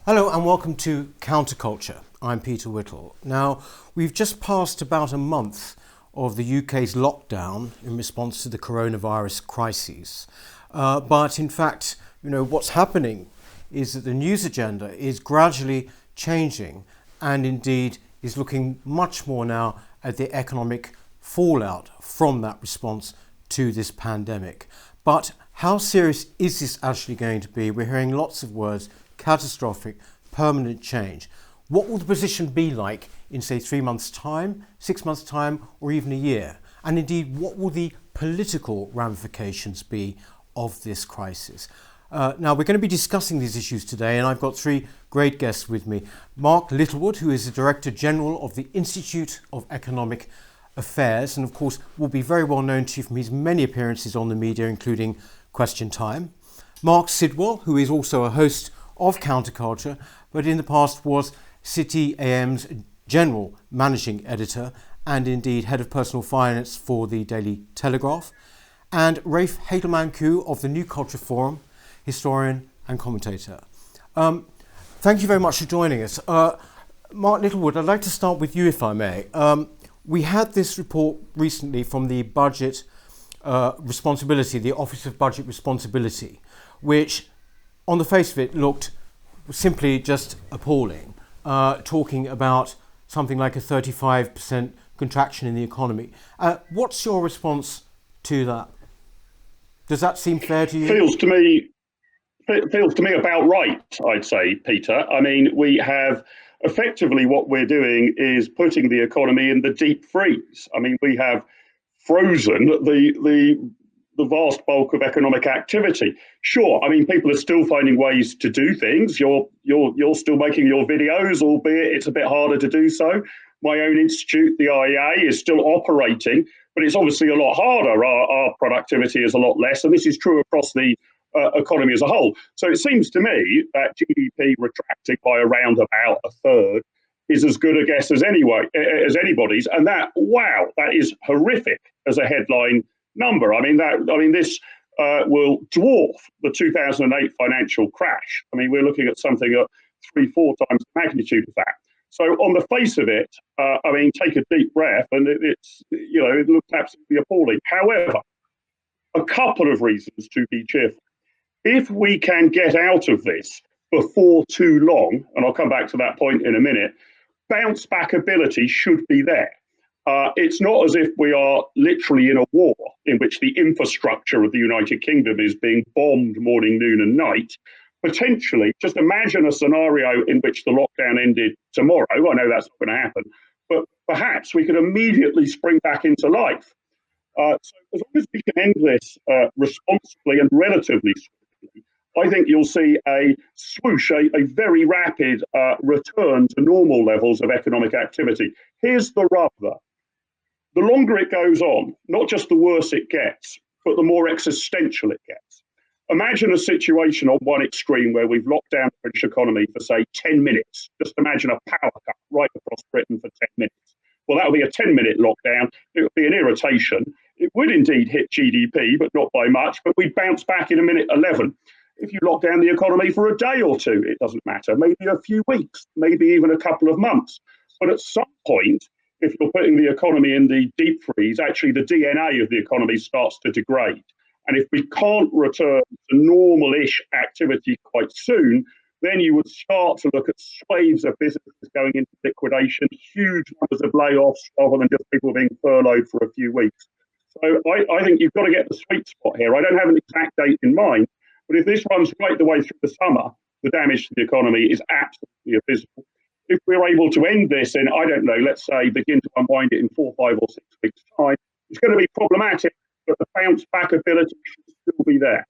Hello and welcome to Counterculture. I'm Peter Whittle. Now, we've just passed about a month of the UK's lockdown in response to the coronavirus crisis. But in fact, what's happening is that the news agenda is gradually changing and indeed is looking much more now at the economic fallout from that response to this pandemic. But how serious is this actually going to be? We're hearing lots of words: catastrophic, permanent change. What will the position be like in, say, 3 months' time, 6 months' time, or even a year? And indeed, what will the political ramifications be of this crisis? Now, we're going to be discussing these issues today, and I've got three great guests with me. Marc Littlewood, who is the Director General of the Institute of Economic Affairs, and of course will be very well known to you from his many appearances on the media, including Question Time. Marc Sidwell, who is also a host of Counterculture, but in the past was City AM's General Managing Editor and indeed Head of Personal Finance for the Daily Telegraph. And Rafe Heydel-Mankoo of the New Culture Forum, historian and commentator. Thank you very much for joining us. Marc Littlewood, I'd like to start with you, if I may. We had this report recently from the Budget Responsibility, the Office of Budget Responsibility, which on the face of it looked simply just appalling, talking about something like a 35% contraction in the economy. What's your response to that? Does that seem fair to you? Feels to me about right, I'd say, Peter. I mean, we have effectively what we're doing is putting the economy in the deep freeze. I mean, we have frozen the vast bulk of economic activity. Sure, I mean, people are still finding ways to do things. You're still making your videos, albeit it's a bit harder to do so. My own institute, the IEA, is still operating, but it's obviously a lot harder. Our productivity is a lot less, and this is true across the economy as a whole. So it seems to me that GDP retracting by around about a third is as good a guess as anybody's, and that is horrific as a headline number. This will dwarf the 2008 financial crash. I mean, we're looking at something at 3-4 times the magnitude of that. So on the face of it, take a deep breath, and it looks absolutely appalling. However, a couple of reasons to be cheerful. If we can get out of this before too long, and I'll come back to that point in a minute, bounce back ability should be there. It's not as if we are literally in a war in which the infrastructure of the United Kingdom is being bombed morning, noon and night. Potentially, just imagine a scenario in which the lockdown ended tomorrow. I know that's not going to happen, but perhaps we could immediately spring back into life. So as long as we can end this responsibly and relatively swiftly, I think you'll see a swoosh, a very rapid return to normal levels of economic activity. Here's the rub, though. The longer it goes on, not just the worse it gets, but the more existential it gets. Imagine a situation on one extreme where we've locked down the British economy for, say, 10 minutes. Just imagine a power cut right across Britain for 10 minutes. Well, that would be a 10-minute lockdown. It would be an irritation. It would indeed hit GDP, but not by much, but we'd bounce back in a minute 11. If you lock down the economy for a day or two, it doesn't matter. Maybe a few weeks, maybe even a couple of months. But at some point, if you're putting the economy in the deep freeze, actually the DNA of the economy starts to degrade. And if we can't return to normal-ish activity quite soon, then you would start to look at swathes of businesses going into liquidation, huge numbers of layoffs rather than just people being furloughed for a few weeks. So I think you've got to get the sweet spot here. I don't have an exact date in mind, but if this runs right the way through the summer, the damage to the economy is absolutely abysmal. If we're able to end this in, I don't know, let's say begin to unwind it in 4, 5 or 6 weeks' time, it's going to be problematic, but the bounce back ability should still be there.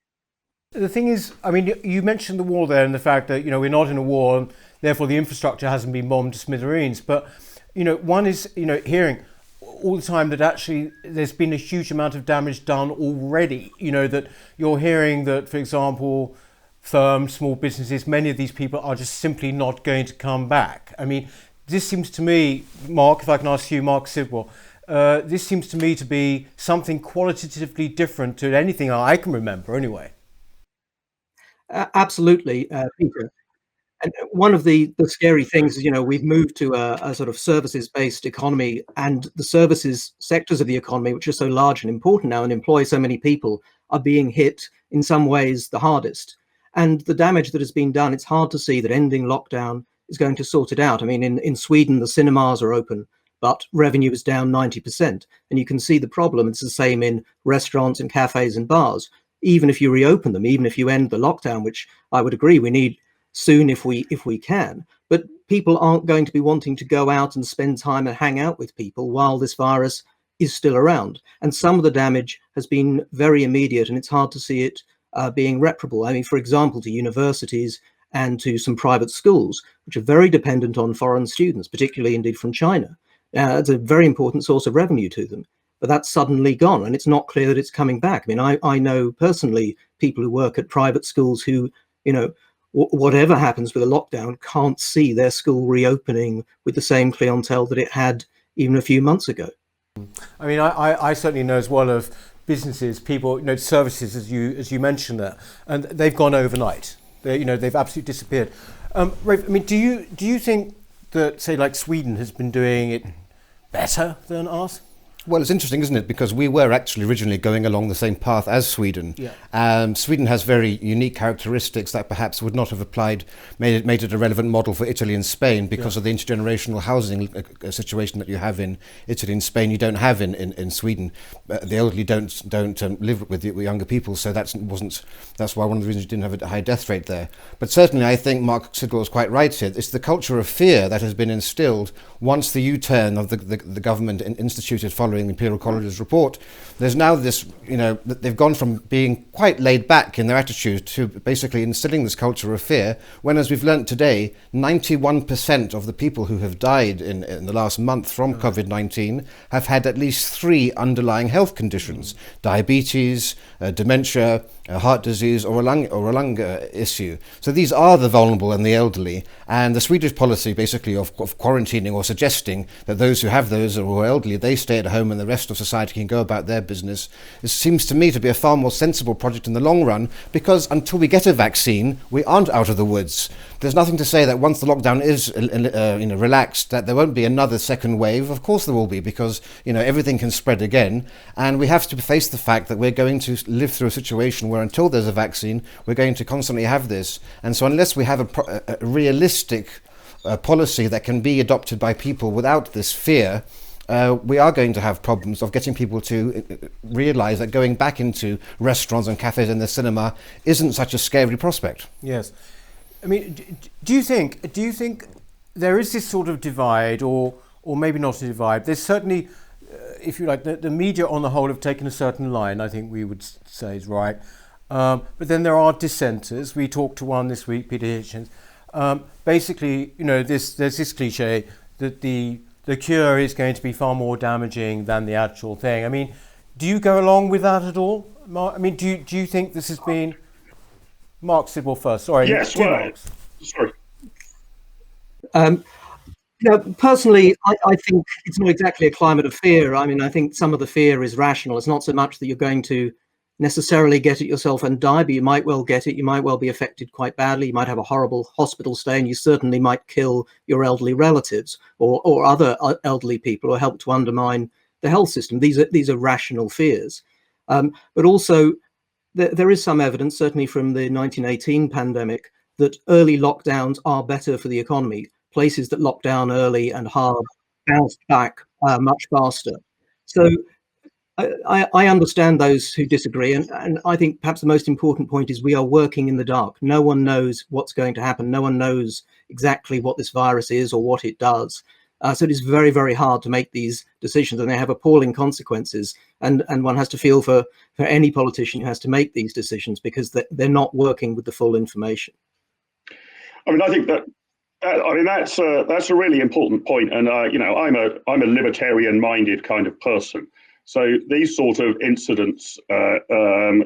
The thing is, I mean, you mentioned the war there and the fact that, we're not in a war and therefore the infrastructure hasn't been bombed to smithereens. But, one is, hearing all the time that actually there's been a huge amount of damage done already, that you're hearing that, for example, firms, small businesses, many of these people are just simply not going to come back. I mean, this seems to me, Marc, if I can ask you, Marc Sidwell, this seems to me to be something qualitatively different to anything I can remember anyway. Absolutely, Peter. And one of the scary things is, we've moved to a sort of services-based economy, and the services sectors of the economy, which are so large and important now and employ so many people, are being hit in some ways the hardest. And the damage that has been done, it's hard to see that ending lockdown is going to sort it out. I mean, in Sweden, the cinemas are open, but revenue is down 90%. And you can see the problem. It's the same in restaurants and cafes and bars. Even if you reopen them, even if you end the lockdown, which I would agree we need soon if we can, but people aren't going to be wanting to go out and spend time and hang out with people while this virus is still around. And some of the damage has been very immediate, and it's hard to see it being reparable. I mean, for example, to universities and to some private schools, which are very dependent on foreign students, particularly indeed from China. It's a very important source of revenue to them, but that's suddenly gone, and it's not clear that it's coming back. I mean, I know personally people who work at private schools who, whatever happens with a lockdown, can't see their school reopening with the same clientele that it had even a few months ago. I mean, I certainly know as well of businesses, people, services, as you mentioned there, and they've gone overnight. They've absolutely disappeared. Rafe, I mean, do you think that, say, like Sweden has been doing it better than us? Well, it's interesting, isn't it? Because we were actually originally going along the same path as Sweden. Yeah. Sweden has very unique characteristics that perhaps would not have made it a relevant model for Italy and Spain because of the intergenerational housing situation that you have in Italy and Spain. You don't have in Sweden. The elderly don't live with the younger people, so that's why one of the reasons you didn't have a high death rate there. But certainly, I think Marc Sidwell was quite right here. It's the culture of fear that has been instilled once the U-turn of the government instituted following the Imperial College's report. There's now this, they've gone from being quite laid back in their attitude to basically instilling this culture of fear, when, as we've learnt today, 91% of the people who have died in the last month from COVID-19 have had at least 3 underlying health conditions: diabetes, dementia, heart disease, or a lung issue. So these are the vulnerable and the elderly, and the Swedish policy basically of quarantining or suggesting that those who have those or who are elderly, they stay at home and the rest of society can go about their business. It seems to me to be a far more sensible project in the long run, because until we get a vaccine, we aren't out of the woods. There's nothing to say that once the lockdown is relaxed, that there won't be another second wave. Of course there will be, because everything can spread again, and we have to face the fact that we're going to live through a situation where until there's a vaccine, we're going to constantly have this. And so unless we have a realistic policy that can be adopted by people without this fear, we are going to have problems of getting people to realize that going back into restaurants and cafes and the cinema isn't such a scary prospect. Yes. I mean, do you think there is this sort of divide, or maybe not a divide? There's certainly, if you like, the media on the whole have taken a certain line, I think we would say is right. But then there are dissenters. We talked to one this week, Peter Hitchens. Basically, there's this cliche that the cure is going to be far more damaging than the actual thing. I mean, do you go along with that at all, Marc? I mean, do you think this has been... Marc Sidwell first. Sorry. Yes, well, sorry. Personally, I think it's not exactly a climate of fear. I mean, I think some of the fear is rational. It's not so much that you're going to necessarily get it yourself and die, but you might well get it. You might well be affected quite badly. You might have a horrible hospital stay, and you certainly might kill your elderly relatives or other elderly people, or help to undermine the health system. These are rational fears. But also, there is some evidence, certainly from the 1918 pandemic, that early lockdowns are better for the economy. Places that lock down early and hard bounced back much faster. So I understand those who disagree, and I think perhaps the most important point is we are working in the dark. No one knows what's going to happen. No one knows exactly what this virus is or what it does. So it is very, very hard to make these decisions, and they have appalling consequences. And one has to feel for any politician who has to make these decisions, because they're not working with the full information. I mean, I think that's a really important point, and I'm a libertarian-minded kind of person. So these sort of incidents,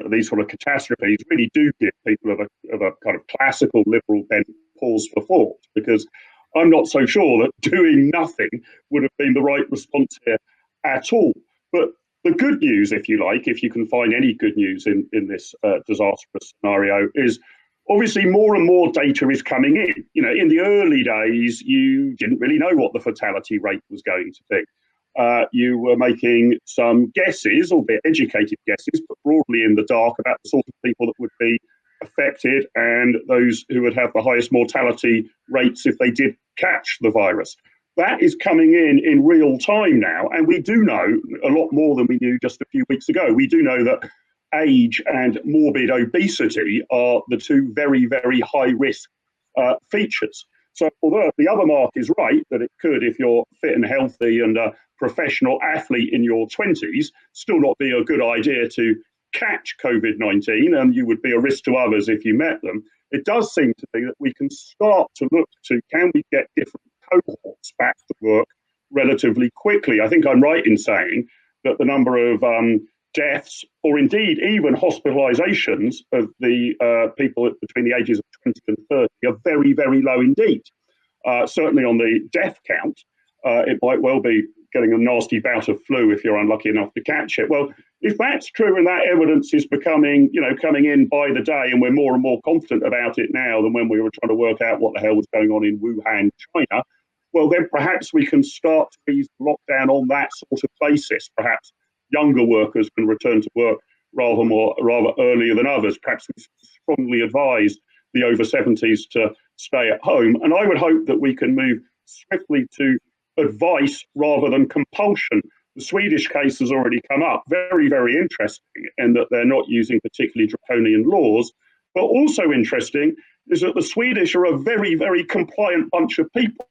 these sort of catastrophes, really do give people of a kind of classical liberal bent pause for thought, because I'm not so sure that doing nothing would have been the right response here at all. But the good news, if you like, if you can find any good news in this disastrous scenario, is obviously more and more data is coming in. In the early days, you didn't really know what the fatality rate was going to be. You were making some guesses, albeit educated guesses, but broadly in the dark about the sort of people that would be affected and those who would have the highest mortality rates if they did catch the virus. That is coming in real time now, and we do know a lot more than we knew just a few weeks ago. We do know that age and morbid obesity are the two very, very high risk features. So although the other Mark is right that it could, if you're fit and healthy and a professional athlete in your 20s, still not be a good idea to catch COVID-19, and you would be a risk to others if you met them, it does seem to be that we can start to look to, can we get different cohorts back to work relatively quickly? I think I'm right in saying that the number of deaths, or indeed even hospitalizations of the people between the ages of 20 and 30 are very, very low indeed. Certainly on the death count, it might well be getting a nasty bout of flu if you're unlucky enough to catch it. Well, if that's true and that evidence is becoming, coming in by the day, and we're more and more confident about it now than when we were trying to work out what the hell was going on in Wuhan, China, well, then perhaps we can start to ease lockdown on that sort of basis. Perhaps younger workers can return to work rather earlier than others. Perhaps we strongly advise the over 70s to stay at home. And I would hope that we can move swiftly to advice rather than compulsion. The Swedish case has already come up. Very, very interesting in that they're not using particularly draconian laws. But also interesting is that the Swedish are a very, very compliant bunch of people.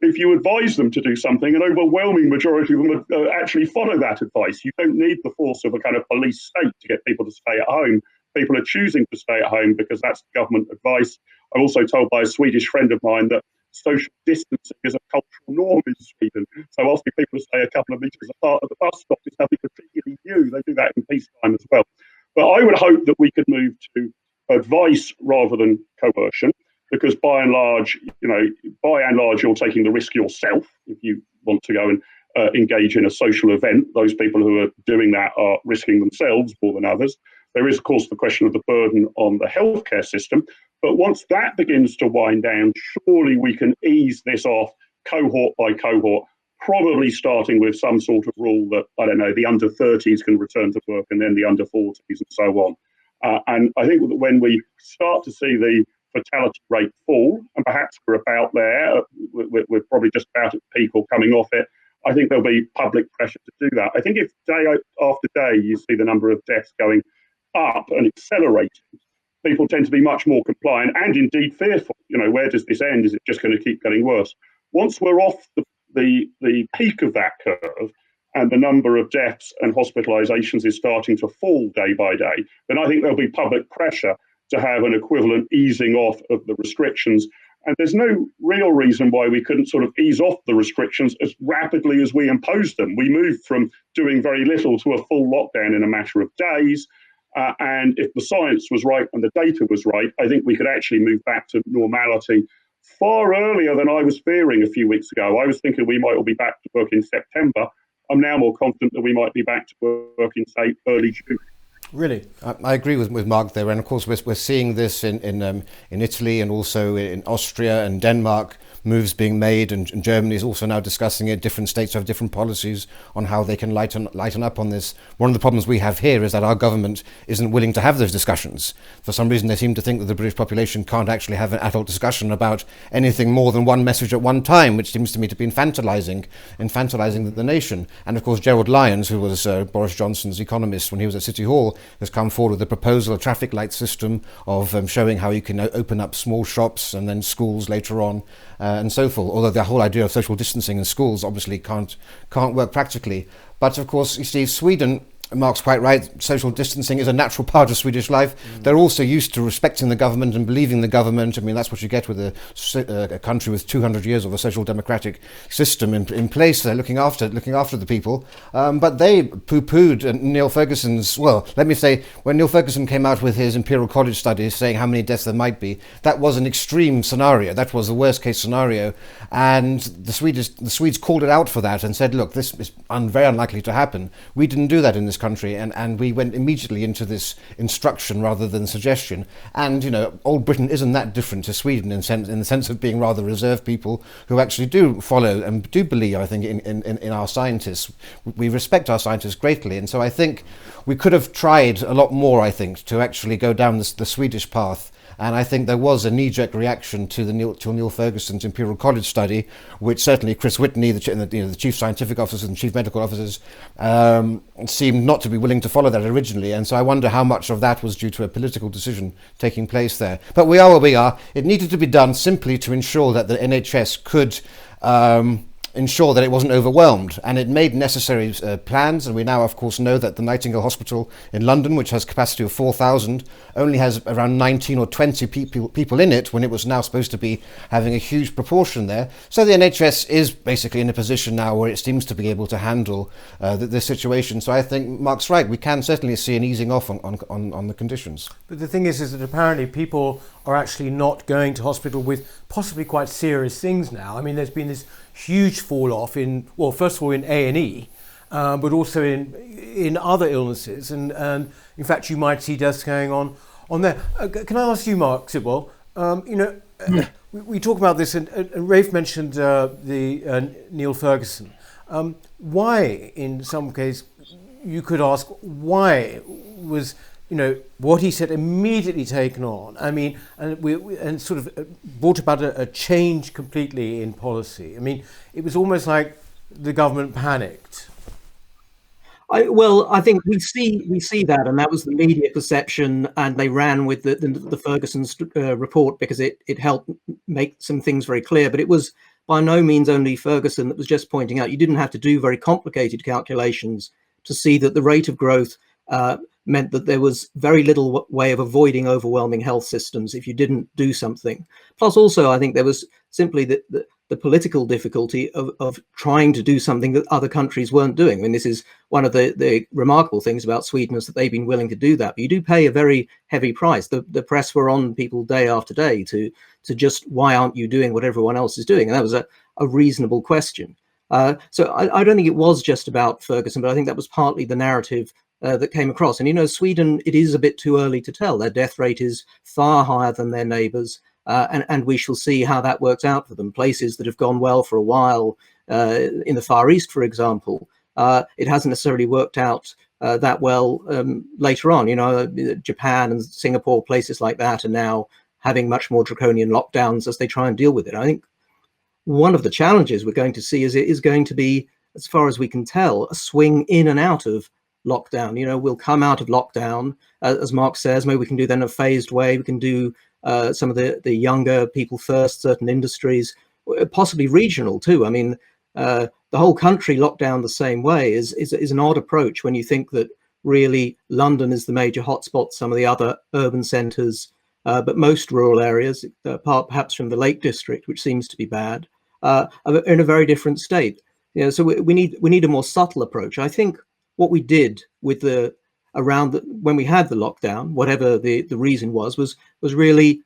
If you advise them to do something, an overwhelming majority of them would actually follow that advice. You don't need the force of a kind of police state to get people to stay at home. People are choosing to stay at home because that's government advice. I'm also told by a Swedish friend of mine that social distancing is a cultural norm in Sweden. So asking people to stay a couple of metres apart at the bus stop is nothing particularly new. They do that in peacetime as well. But I would hope that we could move to advice rather than coercion, because by and large, you're taking the risk yourself if you want to go and engage in a social event. Those people who are doing that are risking themselves more than others. There is, of course, the question of the burden on the healthcare system. But once that begins to wind down, surely we can ease this off cohort by cohort, probably starting with some sort of rule that, I don't know, the under 30s can return to work and then the under 40s and so on. And I think that when we start to see the fatality rate fall, and perhaps we're about there, we're probably just about at peak or coming off it, I think there'll be public pressure to do that. I think if day after day you see the number of deaths going up and accelerating, people tend to be much more compliant and indeed fearful. Where does this end? Is it just going to keep getting worse? Once we're off the peak of that curve and the number of deaths and hospitalizations is starting to fall day by day, then I think there'll be public pressure to have an equivalent easing off of the restrictions. And there's no real reason why we couldn't sort of ease off the restrictions as rapidly as we imposed them. We moved from doing very little to a full lockdown in a matter of days. And if the science was right and the data was right, I think we could actually move back to normality far earlier than I was fearing a few weeks ago. I was thinking we might all be back to work in September. I'm now more confident that we might be back to work in, say, early June. Really, I agree with Marc there, and of course we're seeing this in Italy and also in Austria and Denmark. Moves being made, and Germany is also now discussing it. Different states have different policies on how they can lighten up on this. One of the problems we have here is that our government isn't willing to have those discussions. For some reason, they seem to think that the British population can't actually have an adult discussion about anything more than one message at one time, which seems to me to be infantilizing the nation. And of course, Gerald Lyons, who was Boris Johnson's economist when he was at City Hall, has come forward with a proposal, a traffic light system of showing how you can open up small shops and then schools later on. And so forth. Although the whole idea of social distancing in schools obviously can't work practically. But of course, you see, Sweden, Marc's quite right, social distancing is a natural part of Swedish life. They're also used to respecting the government and believing the government. I mean, that's what you get with a country with 200 years of a social democratic system in place. They're looking after the people. But they poo-pooed Neil Ferguson's, well, let me say, when Neil Ferguson came out with his Imperial College studies saying how many deaths there might be, that was an extreme scenario. That was the worst case scenario. And the Swedes called it out for that and said, look, this is very unlikely to happen. We didn't do that in this country, and we went immediately into this instruction rather than suggestion. And, old Britain isn't that different to Sweden in the sense of being rather reserved people who actually do follow and do believe, I think, in our scientists. We respect our scientists greatly, and so I think we could have tried a lot more, I think, to actually go down the Swedish path. And I think there was a knee-jerk reaction to Neil Ferguson's Imperial College study, which certainly Chris Whitney, the chief scientific officers and chief medical officers, seemed not to be willing to follow that originally. And so I wonder how much of that was due to a political decision taking place there. But we are where we are. It needed to be done simply to ensure that the NHS could ensure that it wasn't overwhelmed, and it made necessary plans. And we now of course know that the Nightingale Hospital in London, which has capacity of 4,000, only has around 19 or 20 people in it, when it was now supposed to be having a huge proportion there. So the NHS is basically in a position now where it seems to be able to handle the situation. So I think Marc's right, we can certainly see an easing off on the conditions. But the thing is that apparently people are actually not going to hospital with possibly quite serious things now. I mean, there's been this huge fall off first of all in A&E, but also in other illnesses, and in fact you might see deaths going on there. Can I ask you, Marc Sidwell? We talk about this, and Rafe mentioned the Neil Ferguson. Why, in some case, you could ask why was what he said immediately taken on. I mean, and sort of brought about a change completely in policy. I mean, it was almost like the government panicked. I think we see that, and that was the media perception, and they ran with the Ferguson report because it helped make some things very clear. But it was by no means only Ferguson that was just pointing out you didn't have to do very complicated calculations to see that the rate of growth meant that there was very little way of avoiding overwhelming health systems if you didn't do something. Plus, also, I think there was simply the political difficulty of trying to do something that other countries weren't doing. I mean, this is one of the remarkable things about Sweden, is that they've been willing to do that. But you do pay a very heavy price. The press were on people day after day to just, why aren't you doing what everyone else is doing? And that was a reasonable question. So I don't think it was just about Ferguson, but I think that was partly the narrative that came across. And Sweden, it is a bit too early to tell. Their death rate is far higher than their neighbours, and we shall see how that works out for them. Places that have gone well for a while, in the Far East, for example, it hasn't necessarily worked out that well later on. Japan and Singapore, places like that, are now having much more draconian lockdowns as they try and deal with it. I think one of the challenges we're going to see is going to be, as far as we can tell, a swing in and out of lockdown. We'll come out of lockdown, as Marc says, maybe we can do that in a phased way. We can do some of the younger people first, certain industries, possibly regional too. I mean, the whole country locked down the same way is an odd approach when you think that really London is the major hotspot, some of the other urban centres, but most rural areas, apart perhaps from the Lake District, which seems to be bad, are in a very different state. So we need a more subtle approach. I think what we did with when we had the lockdown, whatever the reason was really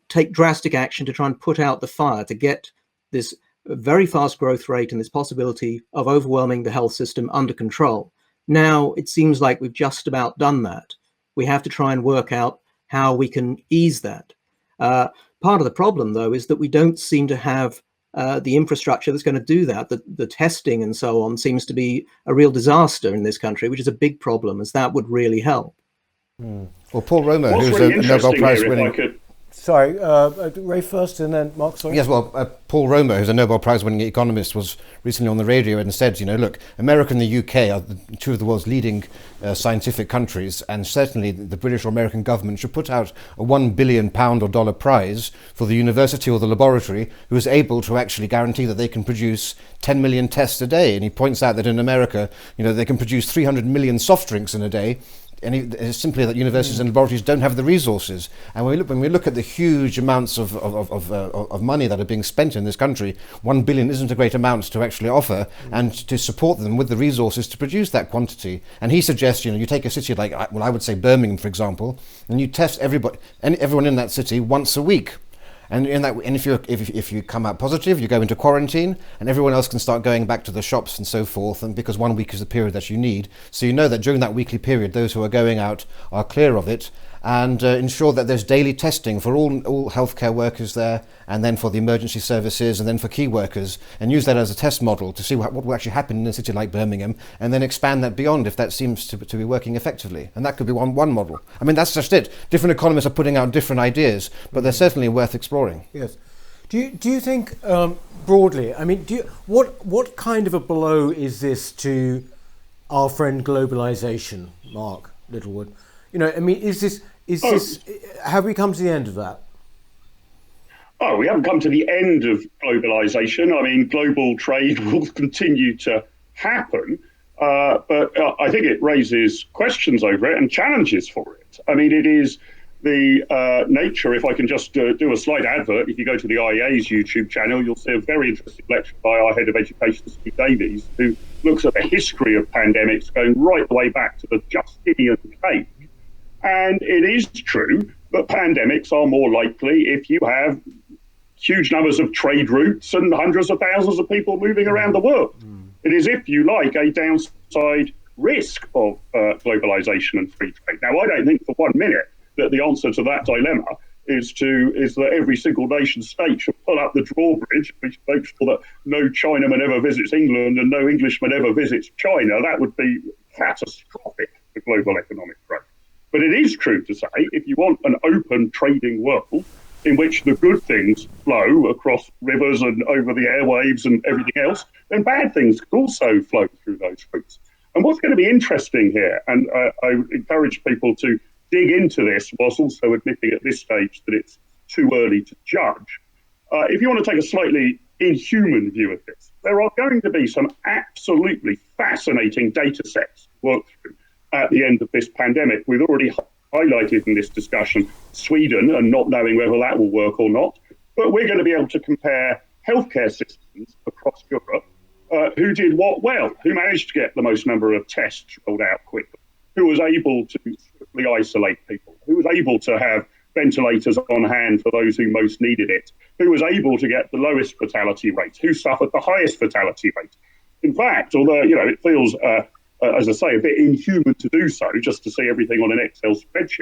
take drastic action to try and put out the fire, to get this very fast growth rate and this possibility of overwhelming the health system under control. Now it seems like we've just about done that. We have to try and work out how we can ease that. Part of the problem, though, is that we don't seem to have the infrastructure that's going to do that. The testing and so on seems to be a real disaster in this country, which is a big problem, as that would really help. Well, Paul Romer, What's who's really a Nobel Prize here, winning... Sorry, Ray first and then Marc, sorry. Yes, well, Paul Romer, who's a Nobel Prize winning economist, was recently on the radio and said, look, America and the UK are two of the world's leading scientific countries, and certainly the British or American government should put out a £1 billion or dollar prize for the university or the laboratory who is able to actually guarantee that they can produce 10 million tests a day. And he points out that in America, they can produce 300 million soft drinks in a day. And it's simply that universities and laboratories don't have the resources. And when we look at the huge amounts of money that are being spent in this country, 1 billion isn't a great amount to actually offer and to support them with the resources to produce that quantity. And he suggests, you take a city like, I would say Birmingham, for example, and you test everyone in that city once a week. And if you come out positive, you go into quarantine, and everyone else can start going back to the shops and so forth. And because 1 week is the period that you need, so you know that during that weekly period, those who are going out are clear of it, and ensure that there's daily testing for all healthcare workers there, and then for the emergency services, and then for key workers, and use that as a test model to see what will actually happen in a city like Birmingham, and then expand that beyond if that seems to be working effectively. And that could be one model. I mean, that's just it. Different economists are putting out different ideas, but they're certainly worth exploring. Yes. Do you think broadly? I mean, what kind of a blow is this to our friend globalization, Marc, Littlewood? I mean, is this have we come to the end of that? Oh, we haven't come to the end of globalization. I mean, global trade will continue to happen, but I think it raises questions over it and challenges for it. I mean, it is the nature, if I can just do a slight advert, if you go to the IEA's YouTube channel, you'll see a very interesting lecture by our head of education, Steve Davies, who looks at the history of pandemics going right the way back to the Justinian plague. And it is true that pandemics are more likely if you have huge numbers of trade routes and hundreds of thousands of people moving around the world. It is, if you like, a downside risk of globalization and free trade. Now, I don't think for 1 minute that the answer to that dilemma is that every single nation state should pull up the drawbridge, which makes sure that no Chinaman ever visits England and no Englishman ever visits China. That would be catastrophic for global economic growth. But it is true to say, if you want an open trading world in which the good things flow across rivers and over the airwaves and everything else, then bad things could also flow through those routes. And what's going to be interesting here, and I encourage people to dig into this whilst also admitting at this stage that it's too early to judge. If you want to take a slightly inhuman view of this, there are going to be some absolutely fascinating data sets to work through at the end of this pandemic. We've already highlighted in this discussion Sweden and not knowing whether that will work or not, but we're going to be able to compare healthcare systems across Europe, who did what well, who managed to get the most number of tests rolled out quickly, who was able to swiftly isolate people, who was able to have ventilators on hand for those who most needed it, who was able to get the lowest fatality rate, who suffered the highest fatality rate. In fact, although it feels as I say, a bit inhuman to do so, just to see everything on an Excel spreadsheet,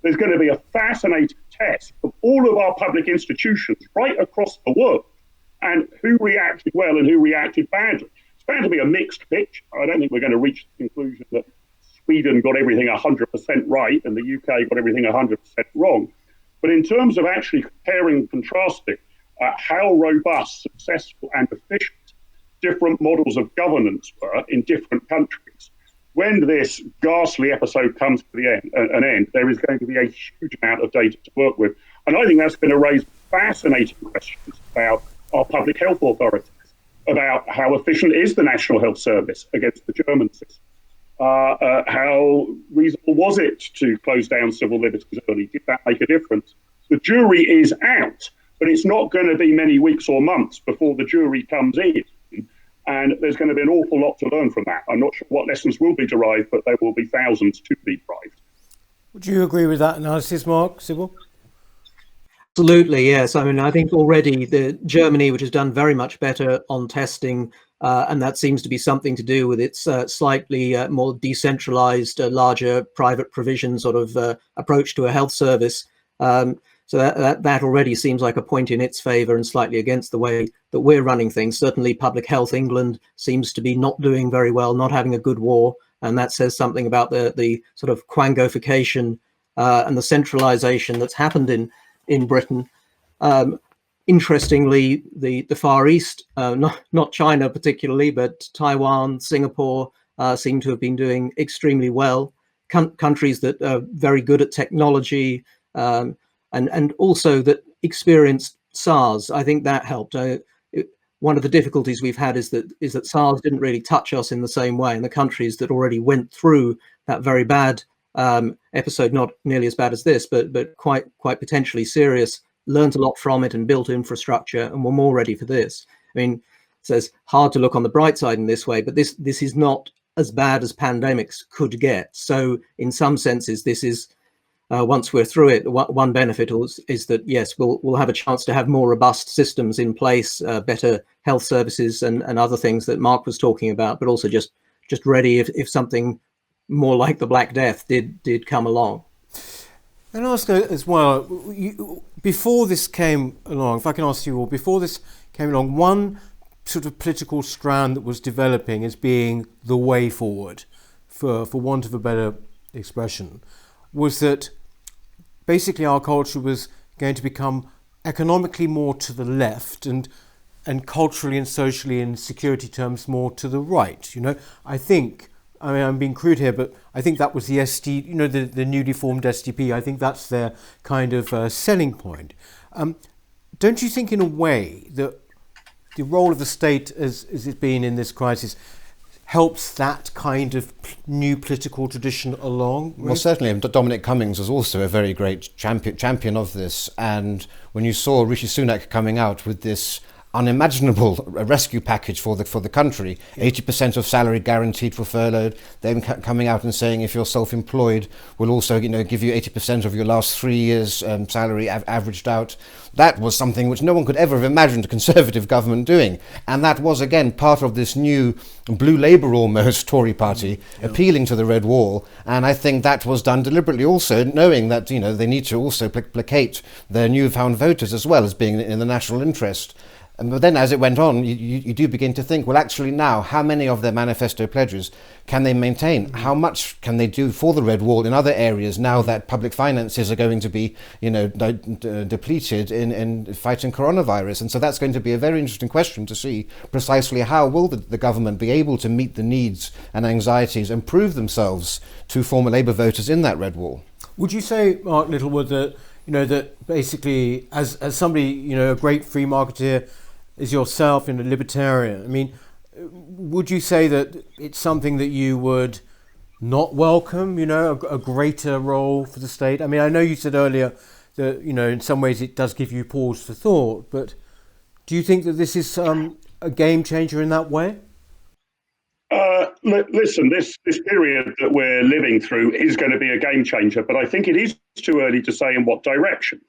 there's going to be a fascinating test of all of our public institutions right across the world and who reacted well and who reacted badly. It's bound to be a mixed picture. I don't think we're going to reach the conclusion that Sweden got everything 100% right and the UK got everything 100% wrong. But in terms of actually comparing and contrasting how robust, successful and efficient different models of governance were in different countries, when this ghastly episode comes to an end, there is going to be a huge amount of data to work with. And I think that's going to raise fascinating questions about our public health authorities, about how efficient is the National Health Service against the German system. How reasonable was it to close down civil liberties early? Did that make a difference? The jury is out, but it's not going to be many weeks or months before the jury comes in. And there's going to be an awful lot to learn from that. I'm not sure what lessons will be derived, but there will be thousands to be derived. Would you agree with that analysis, Marc? Sidwell? Absolutely, yes. I mean, I think already Germany, which has done very much better on testing, and that seems to be something to do with its slightly more decentralized, larger private provision sort of approach to a health service. So that already seems like a point in its favour and slightly against the way that we're running things. Certainly Public Health England seems to be not doing very well, not having a good war. And that says something about the sort of quangofication and the centralisation that's happened in Britain. Interestingly, the Far East, not China particularly, but Taiwan, Singapore seem to have been doing extremely well. Countries that are very good at technology, and also that experienced SARS. I think that helped. One of the difficulties we've had is that SARS didn't really touch us in the same way, and the countries that already went through that very bad episode, not nearly as bad as this, but quite potentially serious, learned a lot from it and built infrastructure and were more ready for this. I mean, so it's hard to look on the bright side in this way, but this is not as bad as pandemics could get. So in some senses, this is once we're through it, one benefit is that, yes, we'll have a chance to have more robust systems in place, better health services and other things that Marc was talking about, but also just ready if something more like the Black Death did come along. And ask as well, before this came along, if I can ask you all, before this came along, one sort of political strand that was developing as being the way forward, for want of a better expression, was that basically our culture was going to become economically more to the left and culturally and socially in security terms more to the right. I mean, I'm being crude here, but I think that was the the newly formed SDP. I think that's their kind of selling point. Don't you think in a way that the role of the state as it's been in this crisis helps that kind of new political tradition along? Well, certainly, Dominic Cummings was also a very great champion of this. And when you saw Rishi Sunak coming out with this unimaginable rescue package for the country, 80% of salary guaranteed for furloughed, then coming out and saying if you're self-employed, we'll also give you 80% of your last 3 years salary averaged out. That was something which no one could ever have imagined a Conservative government doing, and that was again part of this new blue Labour almost Tory party appealing to the red wall. And I think that was done deliberately, also knowing that they need to also placate their newfound voters as well as being in the national interest. But then as it went on, you do begin to think, well, actually now, how many of their manifesto pledges can they maintain? How much can they do for the red wall in other areas now that public finances are going to be, depleted in fighting coronavirus? And so that's going to be a very interesting question to see precisely how will the government be able to meet the needs and anxieties and prove themselves to former Labour voters in that red wall. Would you say, Marc Littlewood, that that basically, as somebody, a great free marketeer as yourself, a libertarian, I mean, would you say that it's something that you would not welcome, a greater role for the state? I mean, I know you said earlier that, in some ways it does give you pause for thought, but do you think that this is a game changer in that way? Listen, this period that we're living through is going to be a game changer, but I think it is too early to say in what direction.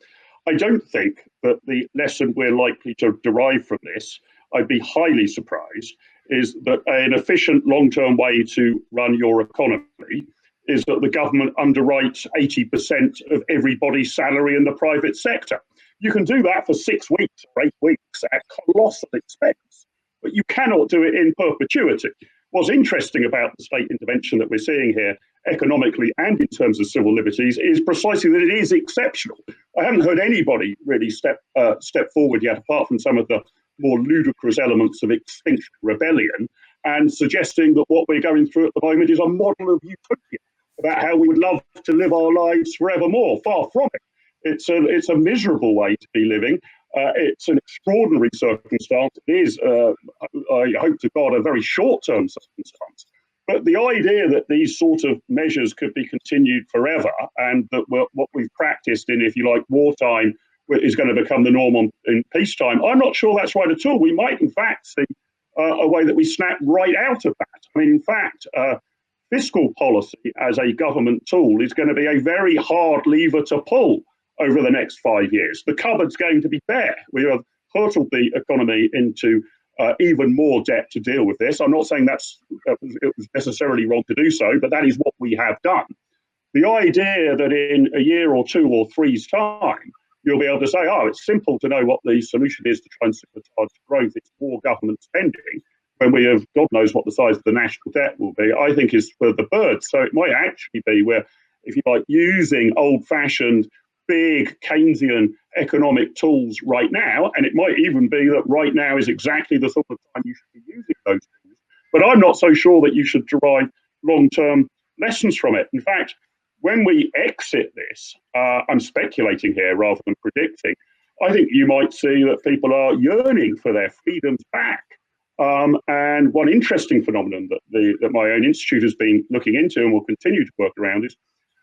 I don't think that the lesson we're likely to derive from this, I'd be highly surprised, is that an efficient long-term way to run your economy is that the government underwrites 80% of everybody's salary in the private sector. You can do that for 6 weeks or 8 weeks at colossal expense, but you cannot do it in perpetuity. What's interesting about the state intervention that we're seeing here, economically and in terms of civil liberties, is precisely that it is exceptional. I haven't heard anybody really step forward yet, apart from some of the more ludicrous elements of Extinction Rebellion, and suggesting that what we're going through at the moment is a model of utopia, about how we would love to live our lives forevermore. Far from it. It's a miserable way to be living. It's an extraordinary circumstance. It is, I hope to God, a very short-term circumstance. But the idea that these sort of measures could be continued forever, and that what we've practiced in, if you like, wartime is going to become the norm in peacetime, I'm not sure that's right at all. We might, in fact, see a way that we snap right out of that. I mean, in fact, fiscal policy as a government tool is going to be a very hard lever to pull over the next 5 years. The cupboard's going to be bare. We have hurtled the economy into even more debt to deal with this. I'm not saying it was necessarily wrong to do so, but that is what we have done. The idea that in a year or 2 or 3's time, you'll be able to say, it's simple to know what the solution is to try and sabotage growth. It's more government spending, when we have, God knows what the size of the national debt will be, I think is for the birds. So it might actually be where, if you like, using old-fashioned big Keynesian economic tools right now, and it might even be that right now is exactly the sort of time you should be using those tools. But I'm not so sure that you should derive long-term lessons from it. In fact, when we exit this, I'm speculating here rather than predicting, I think you might see that people are yearning for their freedoms back. And one interesting phenomenon that my own institute has been looking into and will continue to work around is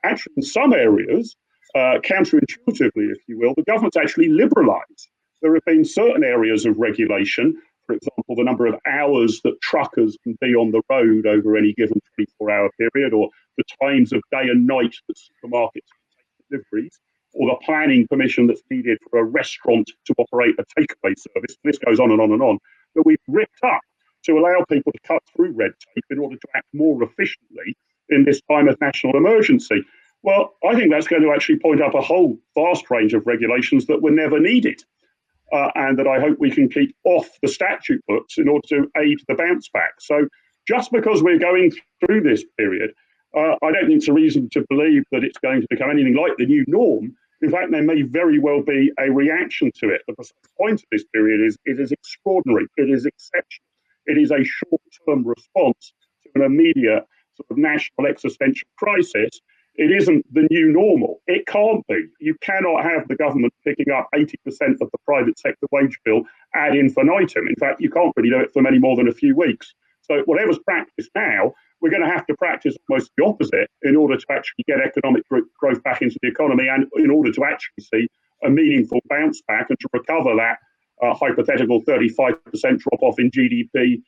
actually in some areas, counterintuitively, if you will, the government's actually liberalised. There have been certain areas of regulation, for example, the number of hours that truckers can be on the road over any given 24-hour period, or the times of day and night that supermarkets can take deliveries, or the planning permission that's needed for a restaurant to operate a takeaway service. This goes on and on and on. That we've ripped up to allow people to cut through red tape in order to act more efficiently in this time of national emergency. Well, I think that's going to actually point up a whole vast range of regulations that were never needed, and that I hope we can keep off the statute books in order to aid the bounce back. So just because we're going through this period, I don't think it's a reason to believe that it's going to become anything like the new norm. In fact, there may very well be a reaction to it. The point of this period is it is extraordinary. It is exceptional. It is a short-term response to an immediate sort of national existential crisis. It isn't the new normal. It can't be. You cannot have the government picking up 80% of the private sector wage bill ad infinitum. In fact, you can't really do it for many more than a few weeks. So whatever's practiced now, we're going to have to practice almost the opposite in order to actually get economic growth back into the economy, and in order to actually see a meaningful bounce back and to recover that hypothetical 35% drop off in GDP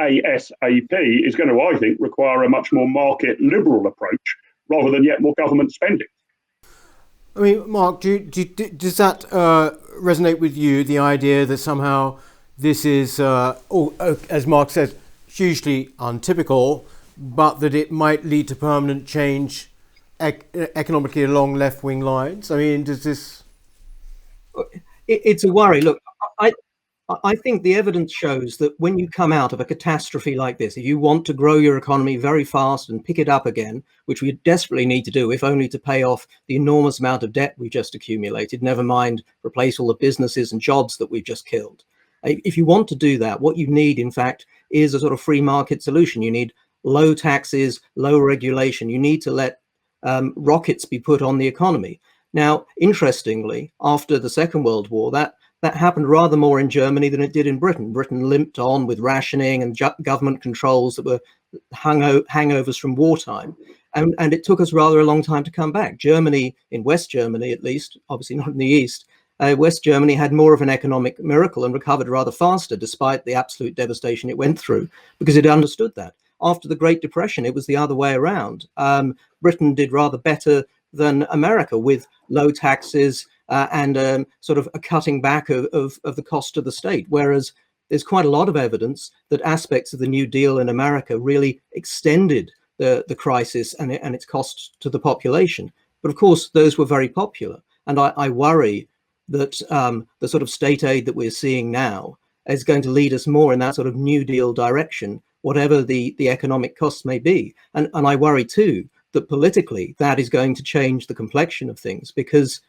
ASAP is going to, I think, require a much more market liberal approach rather than yet more government spending. I mean, Marc, does that resonate with you, the idea that somehow this is, as Marc says, hugely untypical, but that it might lead to permanent change economically along left-wing lines? I mean, does this... It's a worry. Look, I think the evidence shows that when you come out of a catastrophe like this, if you want to grow your economy very fast and pick it up again, which we desperately need to do, if only to pay off the enormous amount of debt we just accumulated, never mind replace all the businesses and jobs that we've just killed. If you want to do that, what you need, in fact, is a sort of free market solution. You need low taxes, low regulation. You need to let rockets be put on the economy. Now, interestingly, after the Second World War, that happened rather more in Germany than it did in Britain. Britain limped on with rationing and government controls that were hangovers from wartime. And it took us rather a long time to come back. Germany, in West Germany at least, obviously not in the East, West Germany had more of an economic miracle and recovered rather faster, despite the absolute devastation it went through, because it understood that. After the Great Depression, it was the other way around. Britain did rather better than America, with low taxes, and sort of a cutting back of the cost of the state, whereas there's quite a lot of evidence that aspects of the New Deal in America really extended the crisis and its cost to the population. But of course, those were very popular. And I worry that the sort of state aid that we're seeing now is going to lead us more in that sort of New Deal direction, whatever the economic costs may be. And I worry too that politically that is going to change the complexion of things, because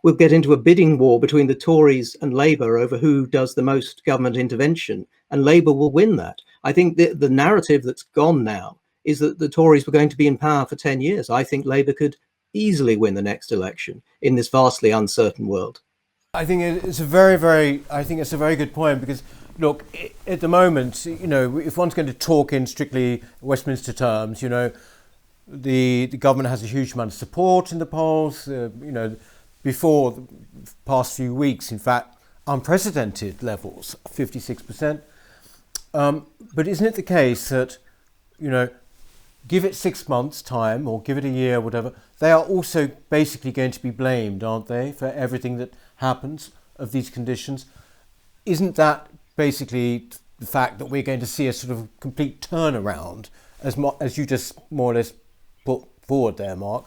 we'll get into a bidding war between the Tories and Labour over who does the most government intervention, and Labour will win that. I think the narrative that's gone now is that the Tories were going to be in power for 10 years. I think Labour could easily win the next election in this vastly uncertain world. I think it's a very good point, because look, at the moment, if one's going to talk in strictly Westminster terms, the government has a huge amount of support in the polls, before the past few weeks, in fact, unprecedented levels, 56%. But isn't it the case that, give it 6 months' time or give it a year, whatever, they are also basically going to be blamed, aren't they, for everything that happens of these conditions? Isn't that basically the fact that we're going to see a sort of complete turnaround, as you just more or less put forward there, Marc,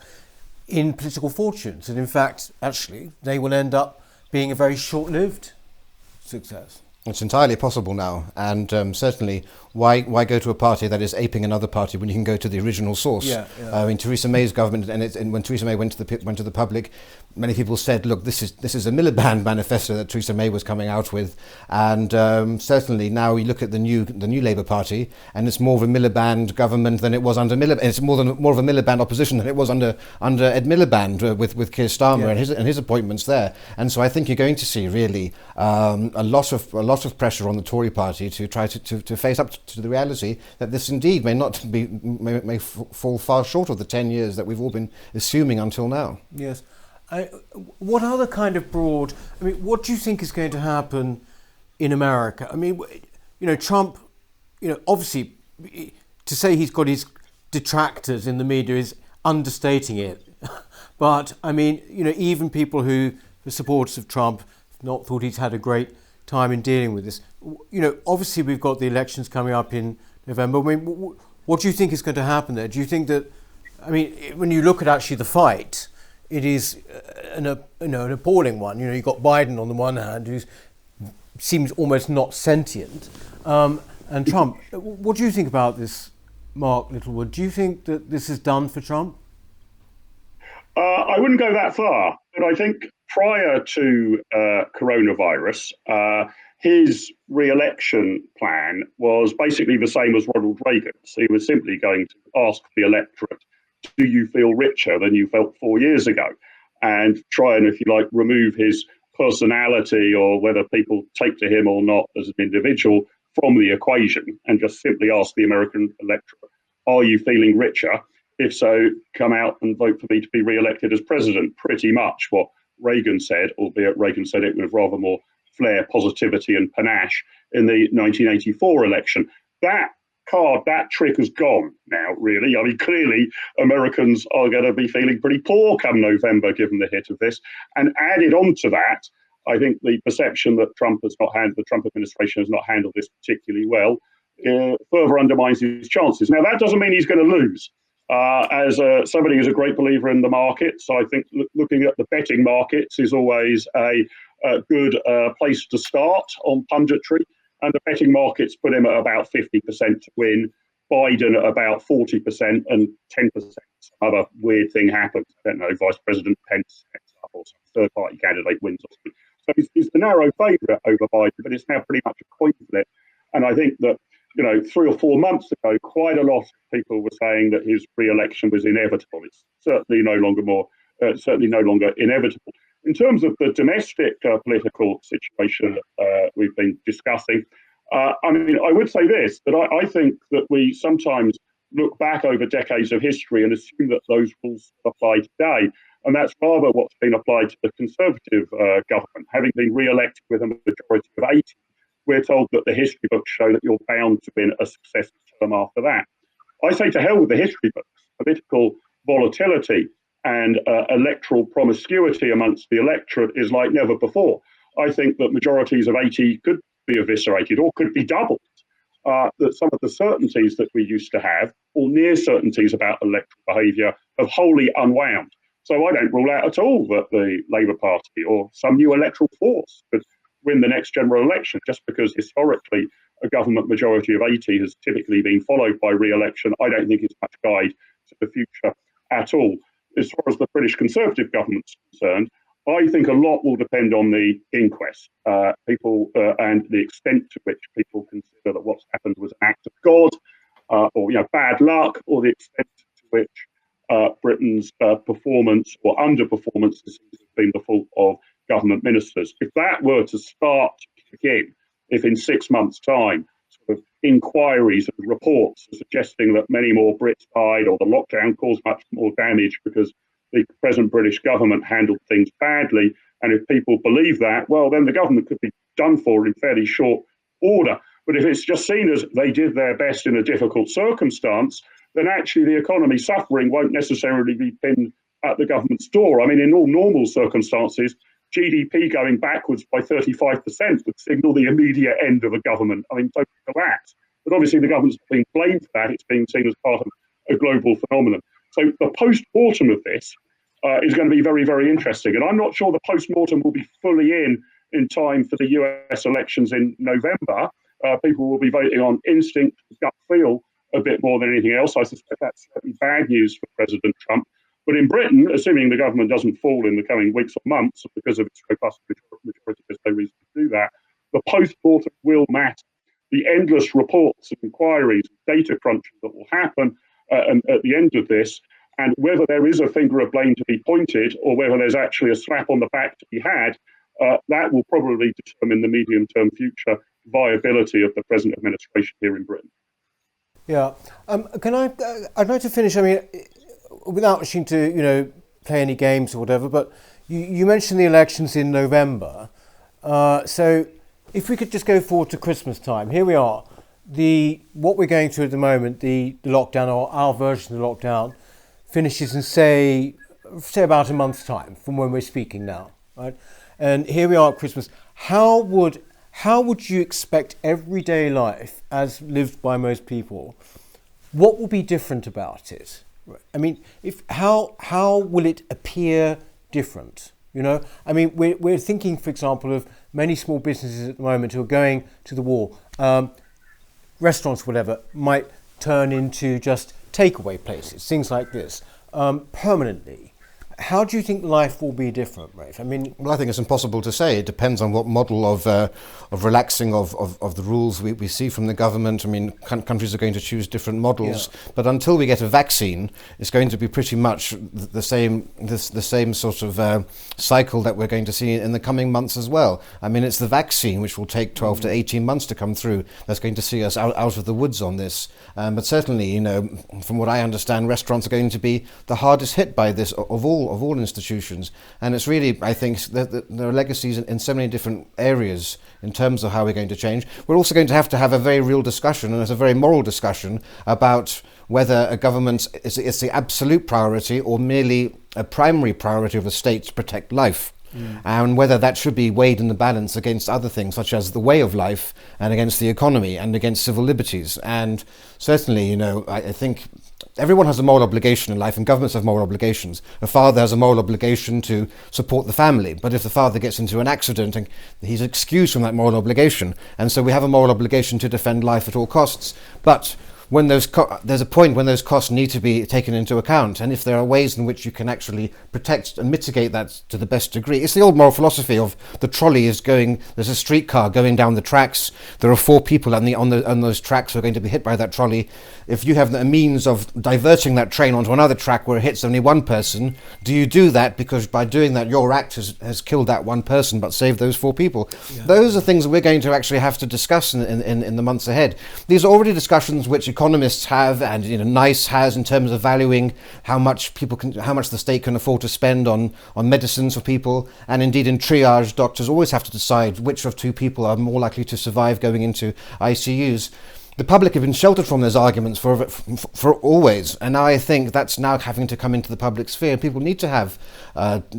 in political fortunes? And in fact, actually, they will end up being a very short-lived success. It's entirely possible now, and certainly, why go to a party that is aping another party when you can go to the original source? Yeah. I mean, Theresa May's government, and when Theresa May went to the public, many people said, "Look, this is a Miliband manifesto that Theresa May was coming out with," and certainly now you look at the new Labour Party, and it's more of a Miliband government than it was under Miliband. It's more of a Miliband opposition than it was under Ed Miliband with Keir Starmer and his appointments there. And so I think you're going to see really a lot of pressure on the Tory party to try to face up to the reality that this indeed may fall far short of the 10 years that we've all been assuming until now. Yes. What other kind of broad, what do you think is going to happen in America? I mean, Trump, obviously, to say he's got his detractors in the media is understating it. But I mean, even people who are supporters of Trump not thought he's had a great time in dealing with this. Obviously we've got the elections coming up in November. I mean, what do you think is going to happen there? Do you think that, when you look at actually the fight, it is an appalling one. You've got Biden on the one hand, who seems almost not sentient, and Trump. What do you think about this, Marc Littlewood? Do you think that this is done for Trump? I wouldn't go that far, but I think prior to coronavirus, his re-election plan was basically the same as Ronald Reagan's. He was simply going to ask the electorate, do you feel richer than you felt 4 years ago? And try and, if you like, remove his personality or whether people take to him or not as an individual from the equation, and just simply ask the American electorate, are you feeling richer? If so, come out and vote for me to be re-elected as president. Pretty much what Reagan said, albeit Reagan said it with rather more flair, positivity and panache in the 1984 election. That trick has gone now, really. Clearly, Americans are going to be feeling pretty poor come November, given the hit of this. And added on to that, I think the perception that the Trump administration has not handled this particularly well, further undermines his chances. Now, that doesn't mean he's going to lose. As somebody who's a great believer in the markets, I think looking at the betting markets is always a good place to start on punditry. And the betting markets put him at about 50% to win, Biden at about 40% and 10%. Some other weird thing happens. I don't know, Vice President Pence up or some third-party candidate wins. So he's the narrow favourite over Biden, but it's now pretty much a coin flip. And I think that 3 or 4 months ago, quite a lot of people were saying that his re-election was inevitable. It's certainly no longer inevitable. In terms of the domestic political situation we've been discussing, I would say this, that I think that we sometimes look back over decades of history and assume that those rules apply today. And that's rather what's been applied to the Conservative government. Having been re-elected with a majority of 80, we're told that the history books show that you're bound to win a successive term after that. I say to hell with the history books. Political volatility and electoral promiscuity amongst the electorate is like never before. I think that majorities of 80 could be eviscerated or could be doubled. That some of the certainties that we used to have, or near certainties about electoral behaviour, have wholly unwound. So I don't rule out at all that the Labour Party or some new electoral force could win the next general election, just because historically a government majority of 80 has typically been followed by re-election. I don't think it's much guide to the future at all. As far as the British Conservative government's concerned, I think a lot will depend on the inquest. People and the extent to which people consider that what's happened was an act of God, or bad luck, or the extent to which Britain's performance or underperformance has been the fault of government ministers. If that were to start to kick in, if in 6 months' time, sort of inquiries and reports suggesting that many more Brits died or the lockdown caused much more damage because the present British government handled things badly, and if people believe that, well, then the government could be done for in fairly short order. But if it's just seen as they did their best in a difficult circumstance, then actually the economy suffering won't necessarily be pinned at the government's door. In all normal circumstances, GDP going backwards by 35% would signal the immediate end of a government. So collapse. But obviously the government's being blamed for that. It's being seen as part of a global phenomenon. So the post-mortem of this is going to be very, very interesting. And I'm not sure the post-mortem will be fully in time for the US elections in November. People will be voting on instinct, gut feel a bit more than anything else. I suspect that's certainly bad news for President Trump. But in Britain, assuming the government doesn't fall in the coming weeks or months because of its robust majority, there's no reason to do that, the post-mortem will matter. The endless reports and inquiries, data crunching that will happen at the end of this, and whether there is a finger of blame to be pointed or whether there's actually a slap on the back to be had, that will probably determine the medium-term future viability of the present administration here in Britain. Yeah. I'd like to finish, without wishing to, play any games or whatever, but you mentioned the elections in November. So if we could just go forward to Christmas time, here we are. What we're going through at the moment, the lockdown, or our version of the lockdown, finishes in, say, say about a month's time from when we're speaking now, right? And here we are at Christmas. How would you expect everyday life, as lived by most people, what will be different about it? I mean, how will it appear different? You know, I mean, we're thinking, for example, of many small businesses at the moment who are going to the wall. Restaurants, whatever, might turn into just takeaway places, things like this, permanently. How do you think life will be different, Rafe? I mean, well, I think it's impossible to say. It depends on what model of relaxing of the rules we see from the government. I mean, countries are going to choose different models, but until we get a vaccine, it's going to be pretty much the same sort of cycle that we're going to see in the coming months as well. I mean, it's the vaccine which will take 12 to 18 months to come through that's going to see us out of the woods on this. But certainly, you know, from what I understand, restaurants are going to be the hardest hit by this of all institutions, and it's really, I think, that there are legacies in so many different areas in terms of how we're going to change. We're also going to have a very real discussion, and it's a very moral discussion about whether a government is the absolute priority or merely a primary priority of the state to protect life. And whether that should be weighed in the balance against other things such as the way of life and against the economy and against civil liberties. And certainly, you know, I think everyone has a moral obligation in life, and governments have moral obligations. A father has a moral obligation to support the family, but if the father gets into an accident, he's excused from that moral obligation. And so we have a moral obligation to defend life at all costs. But when there's a point when those costs need to be taken into account, and if there are ways in which you can actually protect and mitigate that to the best degree. It's the old moral philosophy of the trolley is going, there's a streetcar going down the tracks, there are 4 people on those tracks who are going to be hit by that trolley. If you have a means of diverting that train onto another track where it hits only one person, do you do that because by doing that your act has killed that one person but saved those 4 people? Yeah. Those are things that we're going to actually have to discuss in the months ahead. These are already discussions which economists have, and NICE has, in terms of valuing how much the state can afford to spend on medicines for people, and indeed in triage, doctors always have to decide which of 2 people are more likely to survive going into ICUs. The public have been sheltered from those arguments for always, and now I think that's now having to come into the public sphere. People need to have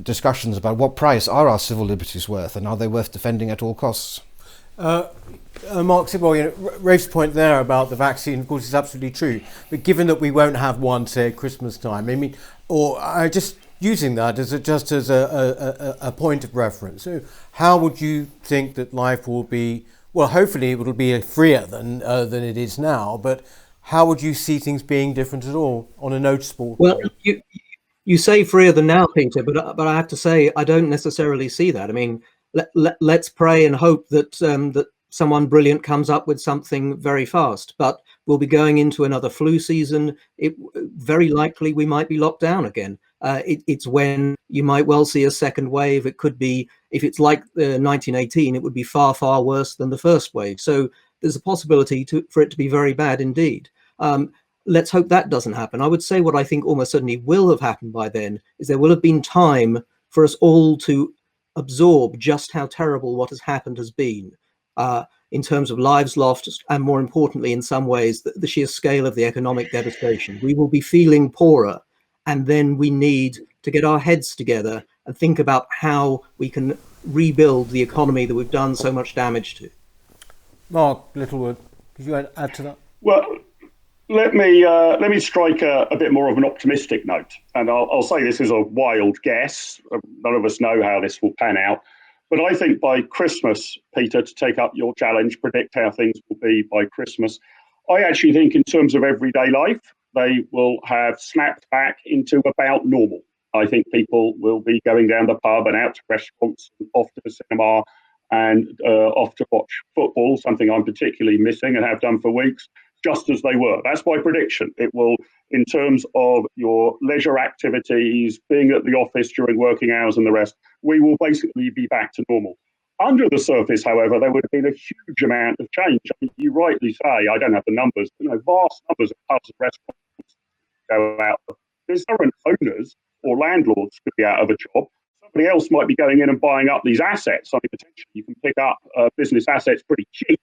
discussions about what price are our civil liberties worth, and are they worth defending at all costs. Marc, Sidwell, Rafe's point there about the vaccine, of course, is absolutely true. But given that we won't have one, say, at Christmas time, I mean, or just using that as a point of reference. So how would you think that life will be? Well, hopefully it will be freer than it is now. But how would you see things being different at all on a noticeable? Well, you say freer than now, Peter, but I have to say I don't necessarily see that. I mean, let's pray and hope that that someone brilliant comes up with something very fast. But we'll be going into another flu season. Very likely we might be locked down again. It's when you might well see a second wave. It could be, if it's like 1918, it would be far, far worse than the first wave. So there's a possibility for it to be very bad indeed. Let's hope that doesn't happen. I would say what I think almost certainly will have happened by then is there will have been time for us all to absorb just how terrible what has happened has been, in terms of lives lost, and more importantly, in some ways, the sheer scale of the economic devastation. We will be feeling poorer, and then we need to get our heads together and think about how we can rebuild the economy that we've done so much damage to. Marc, Littlewood, could you add to that? Well, let me strike a bit more of an optimistic note, and I'll say this is a wild guess. None of us know how this will pan out, but I think by Christmas, Peter, to take up your challenge, predict how things will be by Christmas, I actually think in terms of everyday life, they will have snapped back into about normal. I think people will be going down the pub and out to restaurants, and off to the cinema, and off to watch football, something I'm particularly missing and have done for weeks, just as they were. That's my prediction. It will, in terms of your leisure activities, being at the office during working hours and the rest, we will basically be back to normal. Under the surface, however, there would have been a huge amount of change. I mean, you rightly say, I don't have the numbers, vast numbers of pubs and restaurants go out. There's current owners or landlords could be out of a job. Somebody else might be going in and buying up these assets. I mean, potentially you can pick up business assets pretty cheap.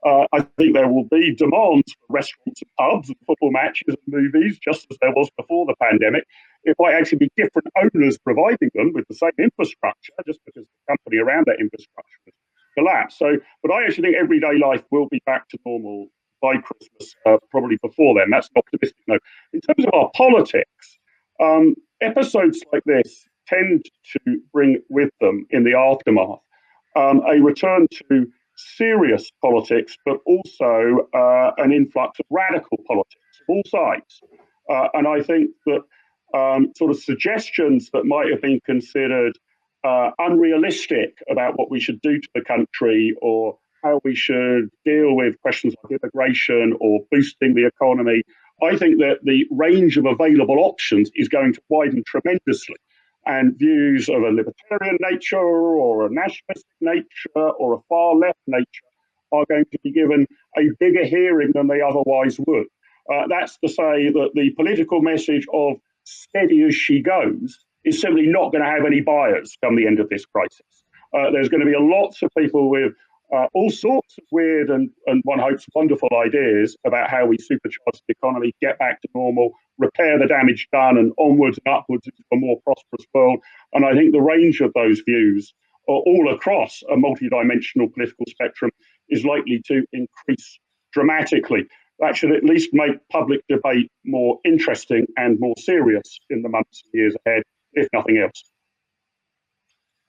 I think there will be demands for restaurants and pubs and football matches and movies, just as there was before the pandemic. It might actually be different owners providing them with the same infrastructure, just because the company around that infrastructure has collapsed. So, but I actually think everyday life will be back to normal by Christmas, probably before then. That's an optimistic note. In terms of our politics, episodes like this tend to bring with them, in the aftermath, a return to serious politics, but also an influx of radical politics of all sides. And I think that sort of suggestions that might have been considered unrealistic about what we should do to the country, or how we should deal with questions like immigration or boosting the economy, I think that the range of available options is going to widen tremendously. And views of a libertarian nature or a nationalistic nature or a far left nature are going to be given a bigger hearing than they otherwise would. That's to say that the political message of steady as she goes is simply not going to have any buyers come the end of this crisis. There's going to be lots of people with all sorts of weird and one hopes wonderful ideas about how we supercharge the economy, get back to normal, repair the damage done, and onwards and upwards into a more prosperous world. And I think the range of those views all across a multidimensional political spectrum is likely to increase dramatically. That should at least make public debate more interesting and more serious in the months and years ahead, if nothing else.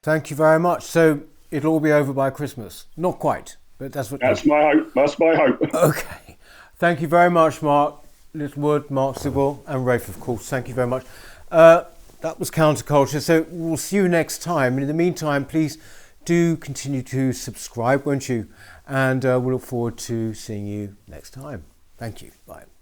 Thank you very much. So it'll all be over by Christmas. Not quite, but that's what... That's my hope. That's my hope. Okay. Thank you very much, Marc. Littlewood, Marc, Sidwell, and Rafe, of course. Thank you very much. That was Counterculture. So we'll see you next time. And in the meantime, please do continue to subscribe, won't you? And we'll look forward to seeing you next time. Thank you. Bye.